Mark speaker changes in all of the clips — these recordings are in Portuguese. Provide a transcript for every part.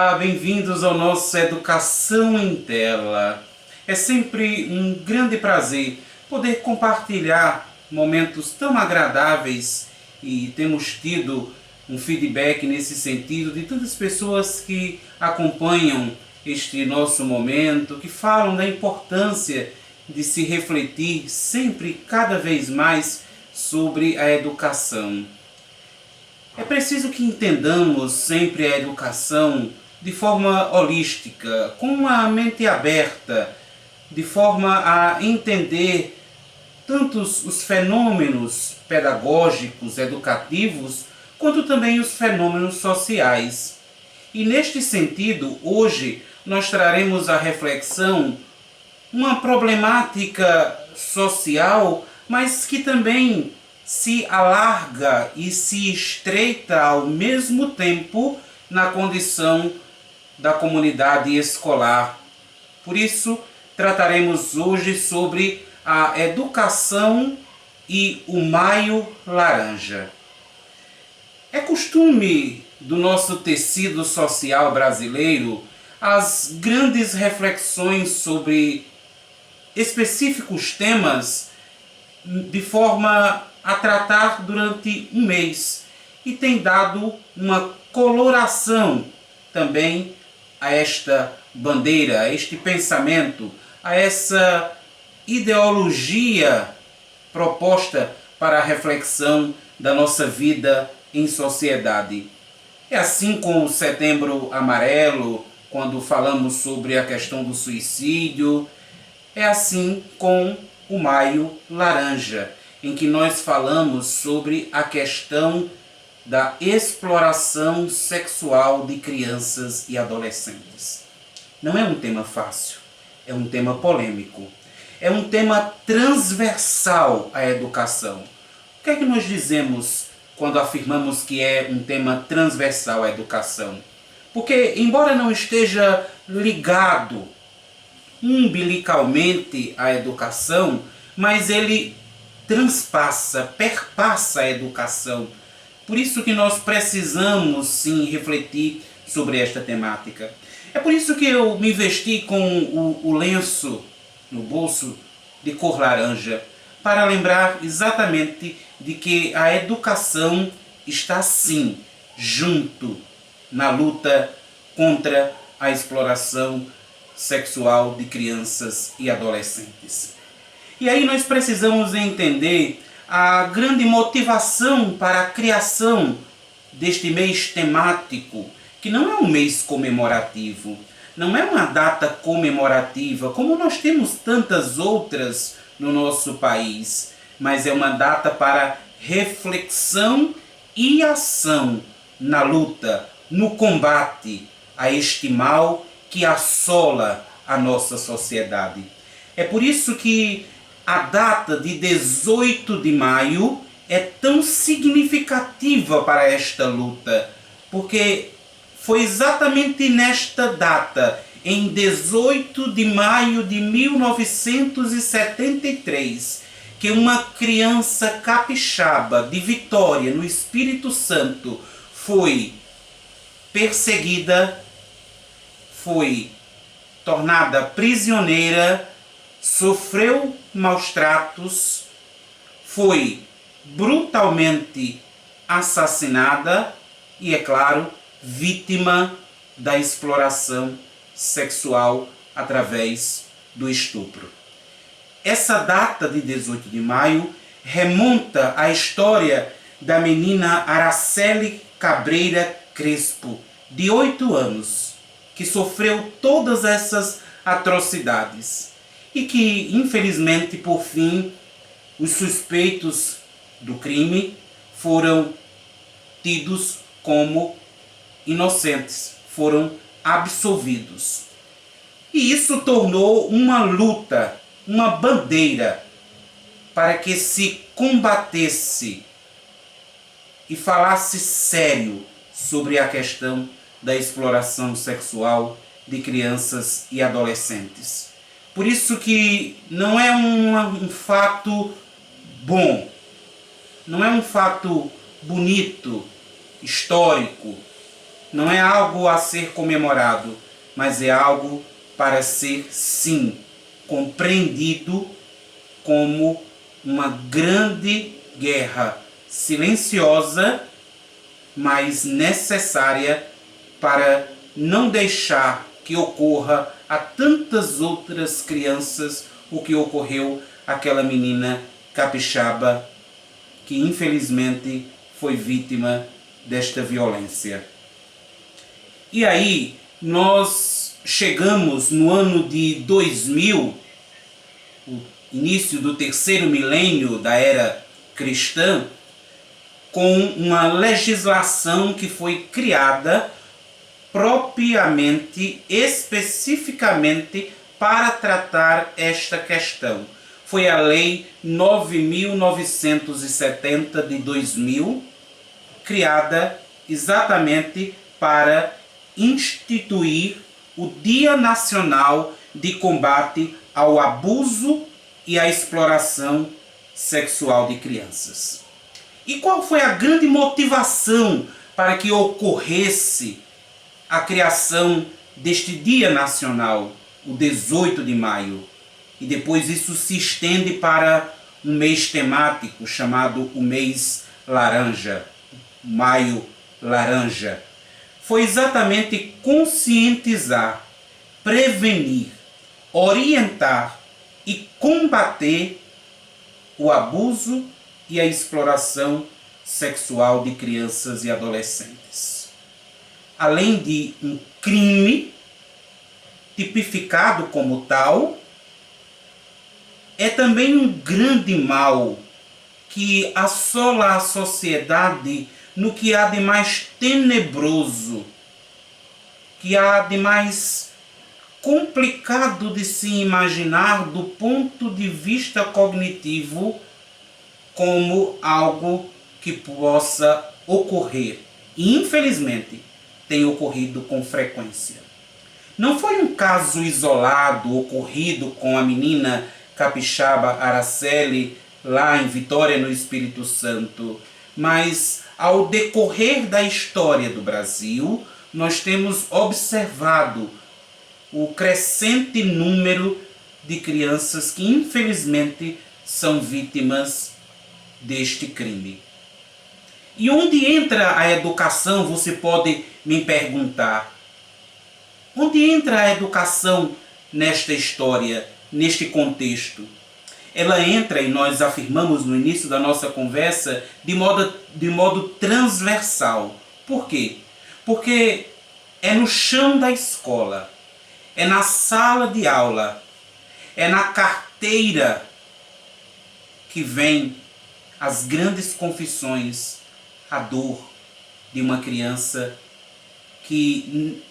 Speaker 1: Olá, bem-vindos ao nosso Educação em Tela. É sempre um grande prazer poder compartilhar momentos tão agradáveis e temos tido um feedback nesse sentido de tantas pessoas que acompanham este nosso momento, que falam da importância de se refletir sempre cada vez mais sobre a educação. É preciso que entendamos sempre a educação de forma holística, com uma mente aberta, de forma a entender tantos os fenômenos pedagógicos, educativos, quanto também os fenômenos sociais. E neste sentido, hoje nós traremos à reflexão uma problemática social, mas que também se alarga e se estreita ao mesmo tempo na condição da comunidade escolar. Por isso, trataremos hoje sobre a educação e o Maio Laranja. É costume do nosso tecido social brasileiro as grandes reflexões sobre específicos temas de forma a tratar durante um mês e tem dado uma coloração também a esta bandeira, a este pensamento, a essa ideologia proposta para a reflexão da nossa vida em sociedade. É assim com o Setembro Amarelo, quando falamos sobre a questão do suicídio, é assim com o Maio Laranja, em que nós falamos sobre a questão da exploração sexual de crianças e adolescentes. Não é um tema fácil, é um tema polêmico, é um tema transversal à educação. O que é que nós dizemos quando afirmamos que é um tema transversal à educação? Porque, embora não esteja ligado umbilicalmente à educação, mas ele transpassa, perpassa a educação. Por isso que nós precisamos sim refletir sobre esta temática. É por isso que eu me vesti com o lenço no bolso de cor laranja, para lembrar exatamente de que a educação está sim junto na luta contra a exploração sexual de crianças e adolescentes. E aí nós precisamos entender a grande motivação para a criação deste mês temático, que não é um mês comemorativo, não é uma data comemorativa, como nós temos tantas outras no nosso país, mas é uma data para reflexão e ação na luta, no combate a este mal que assola a nossa sociedade. É por isso que a data de 18 de maio é tão significativa para esta luta, porque foi exatamente nesta data, em 18 de maio de 1973, que uma criança capixaba de Vitória, no Espírito Santo, foi perseguida, foi tornada prisioneira, sofreu maus tratos, foi brutalmente assassinada e, é claro, vítima da exploração sexual através do estupro. Essa data de 18 de maio remonta à história da menina Araceli Cabreira Crespo, de 8 anos, que sofreu todas essas atrocidades e que, infelizmente, por fim, os suspeitos do crime foram tidos como inocentes, foram absolvidos. E isso tornou uma luta, uma bandeira, para que se combatesse e falasse sério sobre a questão da exploração sexual de crianças e adolescentes. Por isso que não é um fato bom, não é um fato bonito, histórico, Não é algo a ser comemorado, mas é algo para ser, sim, compreendido como uma grande guerra silenciosa, mas necessária para não deixar que ocorra a tantas outras crianças o que ocorreu àquela menina capixaba que infelizmente foi vítima desta violência. E aí nós chegamos no ano de 2000, o início do terceiro milênio da era cristã, com uma legislação que foi criada propriamente, especificamente para tratar esta questão. Foi a Lei 9.970 de 2000, criada exatamente para instituir o Dia Nacional de Combate ao Abuso e à Exploração Sexual de Crianças. E qual foi a grande motivação para que ocorresse a criação deste Dia Nacional, o 18 de maio? E depois isso se estende para um mês temático chamado o mês laranja, Maio Laranja. Foi exatamente conscientizar, prevenir, orientar e combater o abuso e a exploração sexual de crianças e adolescentes. Além de um crime tipificado como tal, é também um grande mal que assola a sociedade no que há de mais tenebroso, que há de mais complicado de se imaginar do ponto de vista cognitivo como algo que possa ocorrer. E infelizmente tem ocorrido com frequência. Não foi um caso isolado ocorrido com a menina capixaba Araceli lá em Vitória, no Espírito Santo, mas ao decorrer da história do Brasil, nós temos observado o crescente número de crianças que infelizmente são vítimas deste crime. E onde entra a educação, você pode me perguntar. Onde entra a educação nesta história, neste contexto? Ela entra, e nós afirmamos no início da nossa conversa, de modo transversal. Por quê? Porque é no chão da escola, é na sala de aula, é na carteira que vem as grandes confissões, a dor de uma criança que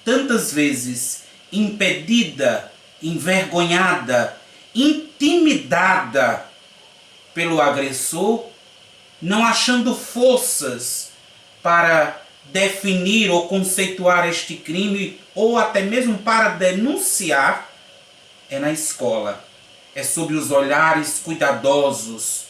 Speaker 1: tantas vezes impedida, envergonhada, intimidada pelo agressor, não achando forças para definir ou conceituar este crime, ou até mesmo para denunciar, é na escola. É sob os olhares cuidadosos.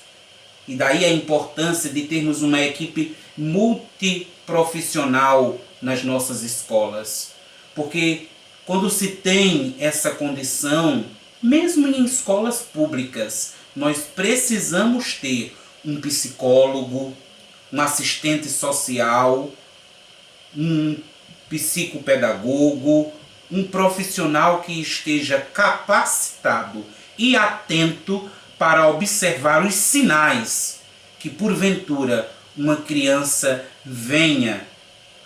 Speaker 1: E daí a importância de termos uma equipe multiprofissional nas nossas escolas. Porque quando se tem essa condição, mesmo em escolas públicas, nós precisamos ter um psicólogo, um assistente social, um psicopedagogo, um profissional que esteja capacitado e atento para observar os sinais que porventura uma criança venha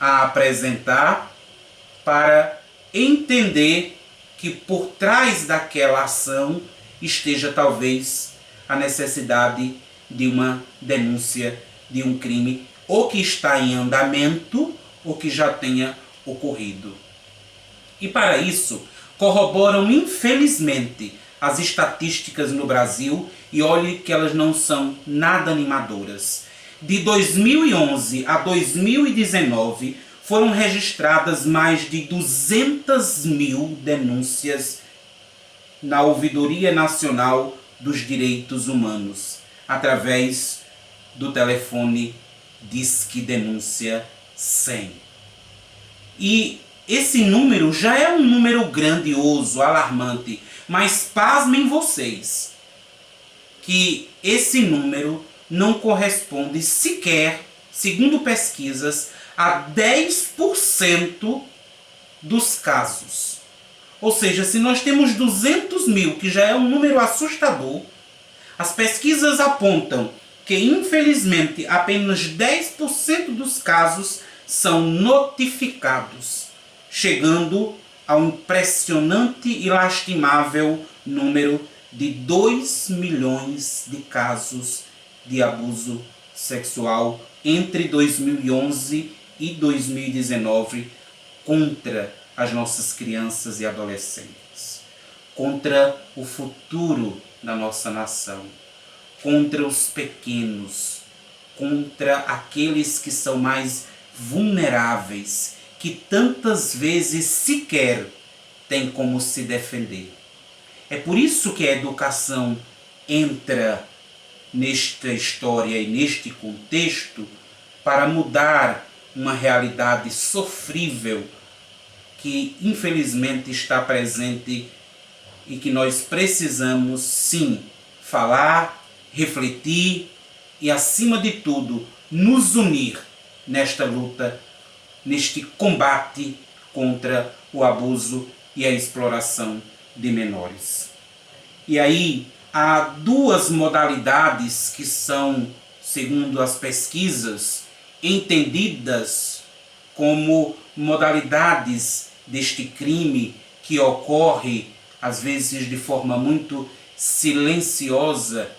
Speaker 1: a apresentar, para entender que por trás daquela ação esteja talvez a necessidade de uma denúncia de um crime, ou que está em andamento, ou que já tenha ocorrido. E para isso, corroboram infelizmente as estatísticas no Brasil, e olhe que elas não são nada animadoras. De 2011 a 2019, foram registradas mais de 200.000 denúncias na Ouvidoria Nacional dos Direitos Humanos, através do telefone Disque Denúncia 100. E esse número já é um número grandioso, alarmante, mas pasmem vocês que esse número não corresponde sequer, segundo pesquisas, a 10% dos casos. Ou seja, se nós temos 200 mil, que já é um número assustador, as pesquisas apontam que, infelizmente, apenas 10% dos casos são notificados, chegando ao impressionante e lastimável número de 2 milhões de casos de abuso sexual entre 2011 e 2019 contra as nossas crianças e adolescentes, contra o futuro da nossa nação, contra os pequenos, contra aqueles que são mais vulneráveis, que tantas vezes sequer têm como se defender. É por isso que a educação entra nesta história e neste contexto para mudar uma realidade sofrível que infelizmente está presente e que nós precisamos sim falar, refletir e, acima de tudo, nos unir nesta luta, neste combate contra o abuso e a exploração de menores. E aí há duas modalidades que são, segundo as pesquisas, entendidas como modalidades deste crime que ocorre, às vezes de forma muito silenciosa.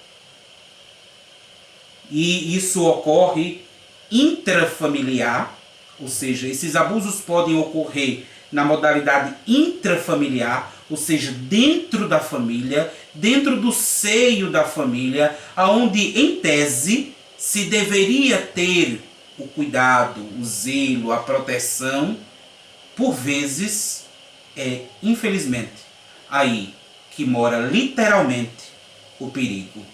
Speaker 1: E isso ocorre intrafamiliar, ou seja, esses abusos podem ocorrer na modalidade intrafamiliar, ou seja, dentro da família, dentro do seio da família, aonde em tese se deveria ter o cuidado, o zelo, a proteção. Por vezes é, infelizmente, aí que mora literalmente o perigo.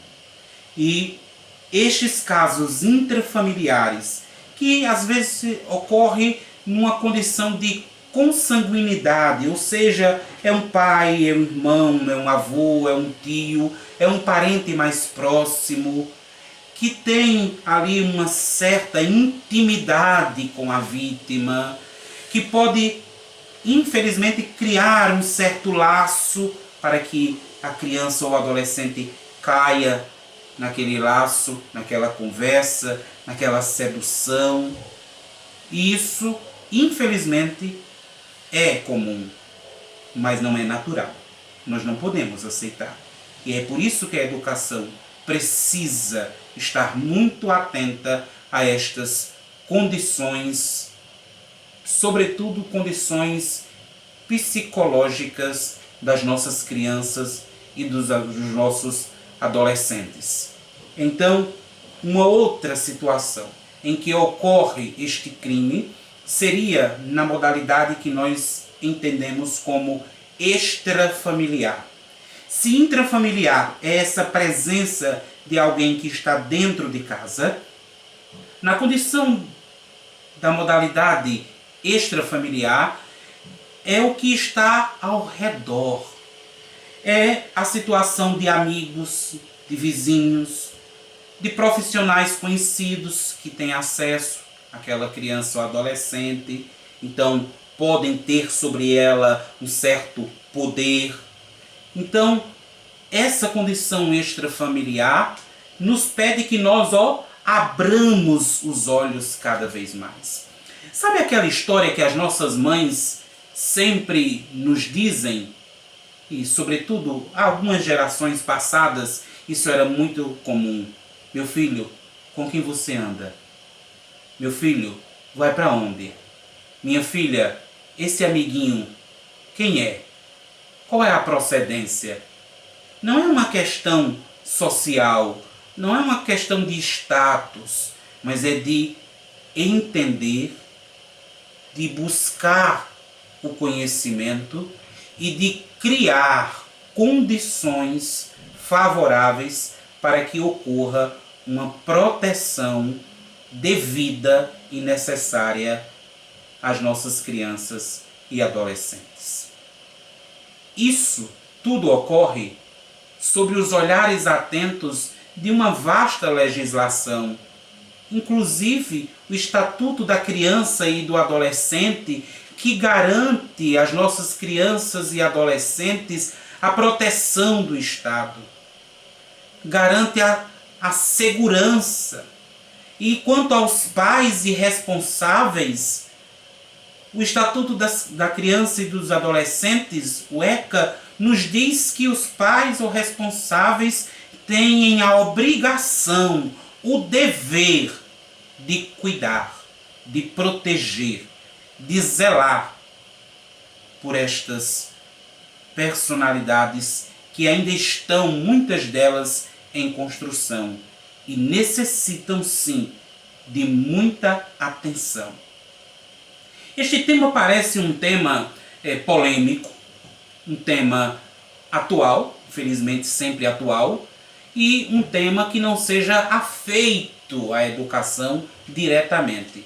Speaker 1: E estes casos intrafamiliares, que às vezes ocorre numa condição de consanguinidade, ou seja, é um pai, é um irmão, é um avô, é um tio, é um parente mais próximo, que tem ali uma certa intimidade com a vítima, que pode, infelizmente, criar um certo laço para que a criança ou o adolescente caia naquele laço, naquela conversa, naquela sedução. E isso, infelizmente, é comum, mas não é natural. Nós não podemos aceitar. E é por isso que a educação precisa estar muito atenta a estas condições, sobretudo condições psicológicas das nossas crianças e dos nossos adolescentes. Então, uma outra situação em que ocorre este crime seria na modalidade que nós entendemos como extrafamiliar. Se intrafamiliar é essa presença de alguém que está dentro de casa, na condição da modalidade extrafamiliar é o que está ao redor. É a situação de amigos, de vizinhos, de profissionais conhecidos que têm acesso àquela criança ou adolescente, então podem ter sobre ela um certo poder. Então, essa condição extrafamiliar nos pede que nós abramos os olhos cada vez mais. Sabe aquela história que as nossas mães sempre nos dizem? E, sobretudo, algumas gerações passadas, isso era muito comum. Meu filho, com quem você anda? Meu filho, vai para onde? Minha filha, esse amiguinho, quem é? Qual é a procedência? Não é uma questão social, não é uma questão de status, mas é de entender, de buscar o conhecimento e de criar condições favoráveis para que ocorra uma proteção devida e necessária às nossas crianças e adolescentes. Isso tudo ocorre sob os olhares atentos de uma vasta legislação, inclusive o Estatuto da Criança e do Adolescente, que garante às nossas crianças e adolescentes a proteção do Estado, garante a segurança. E quanto aos pais e responsáveis, o Estatuto da Criança e dos Adolescentes, o ECA, nos diz que os pais ou responsáveis têm a obrigação, o dever de cuidar, de proteger, de zelar por estas personalidades que ainda estão, muitas delas, em construção e necessitam, sim, de muita atenção. Este tema parece um tema polêmico, um tema atual, infelizmente sempre atual, e um tema que não seja afeito à educação diretamente.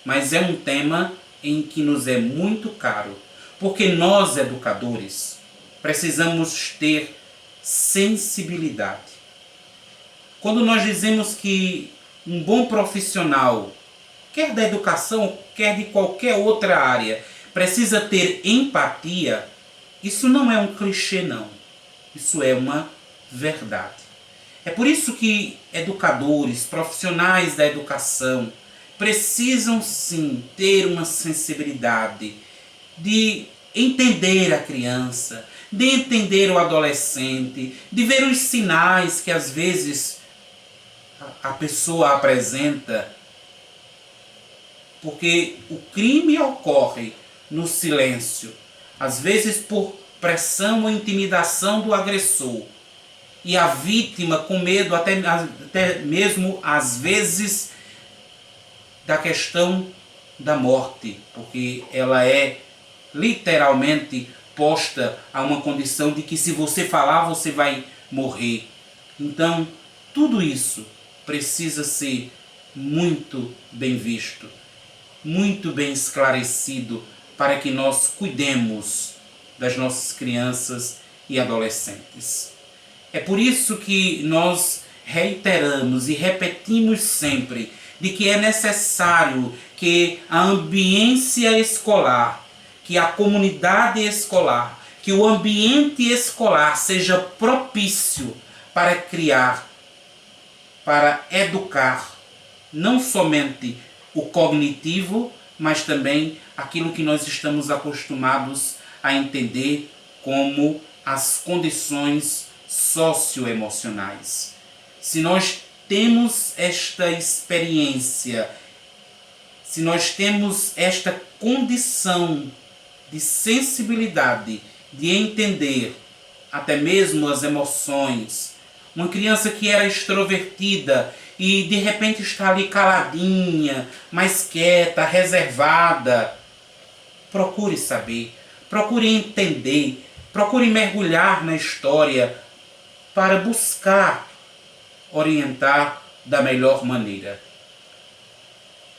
Speaker 1: Mas é um tema em que nos é muito caro, porque nós, educadores, precisamos ter sensibilidade. Quando nós dizemos que um bom profissional, quer da educação, quer de qualquer outra área, precisa ter empatia, isso não é um clichê, não. Isso é uma verdade. É por isso que educadores, profissionais da educação, precisam sim ter uma sensibilidade de entender a criança, de entender o adolescente, de ver os sinais que às vezes a pessoa apresenta, porque o crime ocorre no silêncio, às vezes por pressão ou intimidação do agressor, e a vítima com medo até mesmo às vezes da questão da morte, porque ela é literalmente posta a uma condição de que se você falar você vai morrer. Então tudo isso precisa ser muito bem visto, muito bem esclarecido, para que nós cuidemos das nossas crianças e adolescentes. É por isso que nós reiteramos e repetimos sempre de que é necessário que a ambiência escolar, que a comunidade escolar, que o ambiente escolar seja propício para criar, para educar, não somente o cognitivo, mas também aquilo que nós estamos acostumados a entender como as condições socioemocionais. Se nós temos esta experiência, se nós temos esta condição de sensibilidade, de entender até mesmo as emoções, uma criança que era extrovertida e de repente está ali caladinha, mais quieta, reservada, procure saber, procure entender, procure mergulhar na história para buscar orientar da melhor maneira.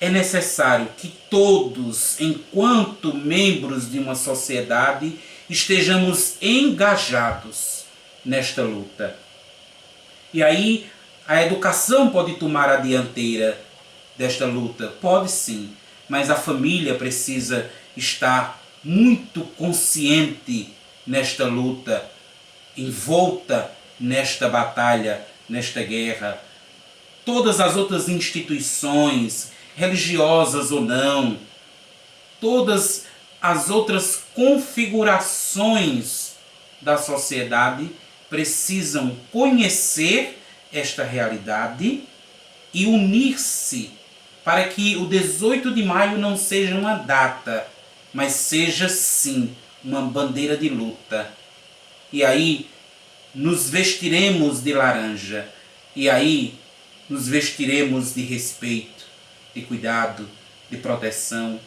Speaker 1: É necessário que todos, enquanto membros de uma sociedade, estejamos engajados nesta luta. E aí a educação pode tomar a dianteira desta luta? Pode sim, mas a família precisa estar muito consciente nesta luta, envolta nesta batalha, nesta guerra. Todas as outras instituições, religiosas ou não, todas as outras configurações da sociedade precisam conhecer esta realidade e unir-se para que o 18 de maio não seja uma data, mas seja sim uma bandeira de luta. E aí nos vestiremos de laranja, e aí nos vestiremos de respeito, de cuidado, de proteção,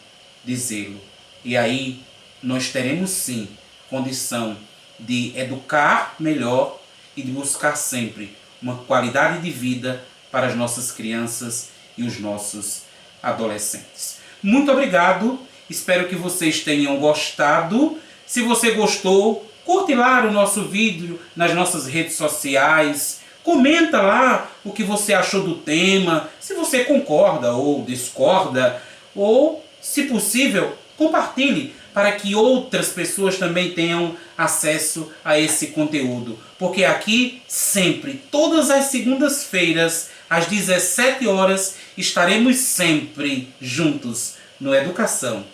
Speaker 1: de zelo. E aí nós teremos sim condição de educar melhor e de buscar sempre uma qualidade de vida para as nossas crianças e os nossos adolescentes. Muito obrigado Espero que vocês tenham gostado. Se você gostou, curte lá o nosso vídeo nas nossas redes sociais. Comenta lá o que você achou do tema, se você concorda ou discorda, ou, se possível, compartilhe para que outras pessoas também tenham acesso a esse conteúdo. Porque aqui, sempre, todas as segundas-feiras, às 17 horas, estaremos sempre juntos no Educação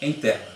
Speaker 1: em Tela.